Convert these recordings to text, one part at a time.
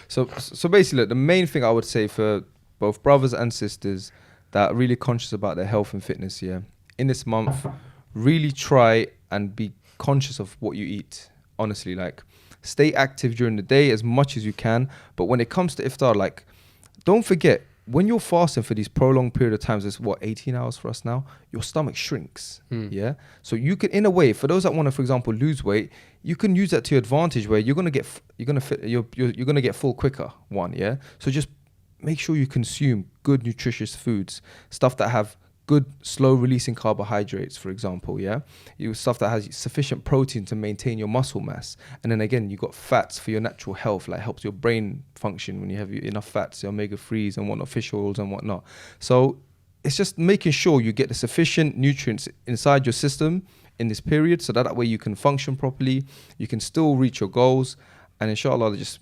So basically, look, the main thing I would say for both brothers and sisters that are really conscious about their health and fitness, yeah, in this month, really try and be conscious of what you eat. Honestly, like, stay active during the day as much as you can. But when it comes to iftar, like, don't forget, when you're fasting for these prolonged period of times, it's what, 18 hours for us now, your stomach shrinks. Yeah. So you can, in a way, for those that want to, for example, lose weight, you can use that to your advantage, where you're gonna get full quicker. Yeah. So just make sure you consume good nutritious foods, stuff that have good slow releasing carbohydrates, for example. Yeah, stuff that has sufficient protein to maintain your muscle mass. And then again, you got fats for your natural health, like helps your brain function when you have enough fats, your omega-3s and whatnot, fish oils and whatnot. So it's just making sure you get the sufficient nutrients inside your system in this period, so that way you can function properly, you can still reach your goals, and inshallah just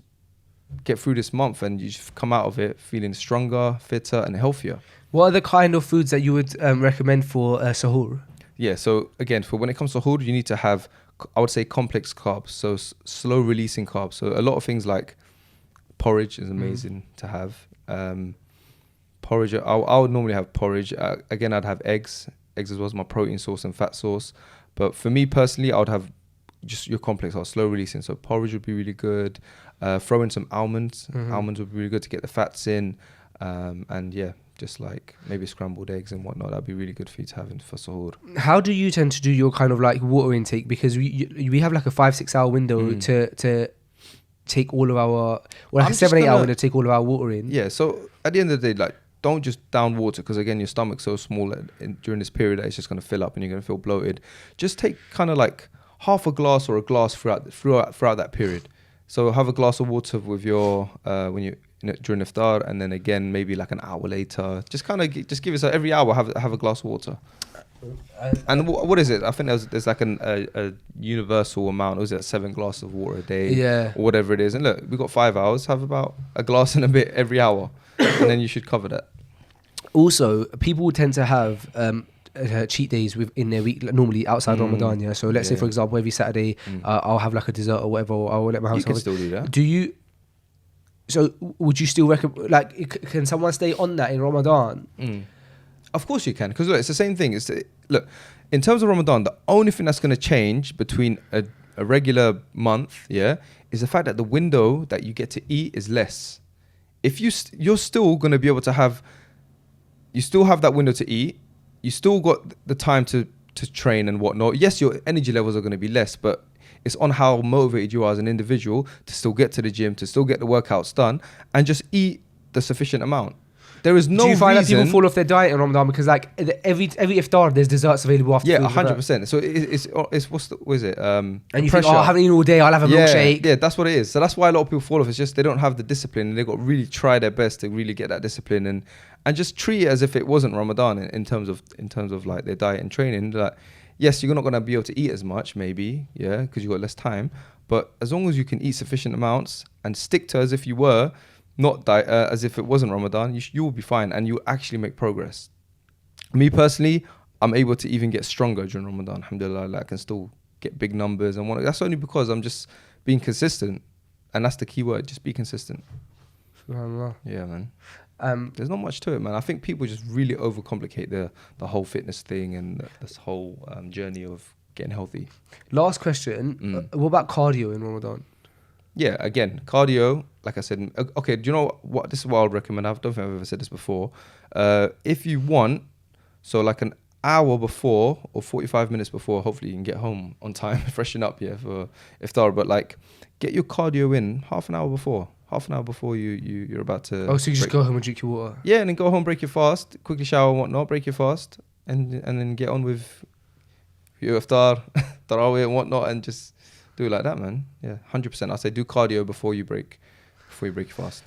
get through this month and you just come out of it feeling stronger, fitter and healthier. What are the kind of foods that you would recommend for sahur? Yeah, so again, for when it comes to sahur, you need to have, I would say, complex carbs, so slow releasing carbs. So a lot of things like porridge is amazing to have. Porridge, I would normally have porridge. Again, I'd have eggs as well as my protein source and fat source. But for me personally, I would have just your complex or slow releasing. So porridge would be really good. Throw in some almonds. Almonds would be really good to get the fats in. And yeah, just like maybe scrambled eggs and whatnot. That'd be really good for you to have for sahur. How do you tend to do your kind of like water intake? Because we have like a 5-6 hour window to take all of our, or like a 7-8 hour window to take all of our water in. Yeah, so at the end of the day, like, don't just down water, because again, your stomach's so small during this period that it's just going to fill up and you're going to feel bloated. Just take kind of like half a glass or a glass throughout that period. So have a glass of water with your during iftar, and then again maybe like an hour later. Just kind of just give yourself every hour have a glass of water. And what is it? I think there's like a universal amount. Was it 7 glasses of water a day? Yeah. Or whatever it is. And look, we've got 5 hours. Have about a glass and a bit every hour, and then you should cover that. Also, people tend to have cheat days in their week, normally outside Ramadan. Yeah. So let's say, for example, every Saturday, I'll have like a dessert or whatever. Or I'll let my house. You can still do that. Do you? So would you still recommend? Like, can someone stay on that in Ramadan? Of course you can, because look, it's the same thing. Look, in terms of Ramadan, the only thing that's going to change between a regular month, yeah, is the fact that the window that you get to eat is less. If you're still going to be able to have, you still have that window to eat. You still got the time to train and whatnot. Yes, your energy levels are going to be less, but it's on how motivated you are as an individual to still get to the gym, to still get the workouts done, and just eat the sufficient amount. There is no reason. Do you find that people fall off their diet in Ramadan because like every iftar there's desserts available after? Yeah, 100%. So it's what is it? And you think, I haven't eaten all day, I'll have a milkshake. Yeah, that's what it is. So that's why a lot of people fall off. It's just they don't have the discipline, and they've got to really try their best to really get that discipline and just treat it as if it wasn't Ramadan in terms of like their diet and training. Like, yes, you're not going to be able to eat as much, maybe, yeah, because you've got less time. But as long as you can eat sufficient amounts and stick to as if you were, not as if it wasn't Ramadan, you will be fine, and you actually make progress. Me personally, I'm able to even get stronger during Ramadan. Alhamdulillah, like, I can still get big numbers and that's only because I'm just being consistent, and that's the key word. Just be consistent. SubhanAllah. Yeah, man. There's not much to it, man. I think people just really overcomplicate the whole fitness thing and this whole journey of getting healthy. Last question. What about cardio in Ramadan? Yeah, again, cardio, like I said, okay, do you know what? This is what I would recommend. I don't think I've ever said this before. If you want, so like an hour before or 45 minutes before, hopefully you can get home on time, freshen up, yeah, for iftar. But like, get your cardio in half an hour before you're about to... Oh, so you just go home and drink your water? Yeah, and then go home, break your fast, quickly shower and whatnot, break your fast, and then get on with your iftar, tarawih and whatnot, and just do it like that, man. Yeah, 100%. I say do cardio before you break your fast.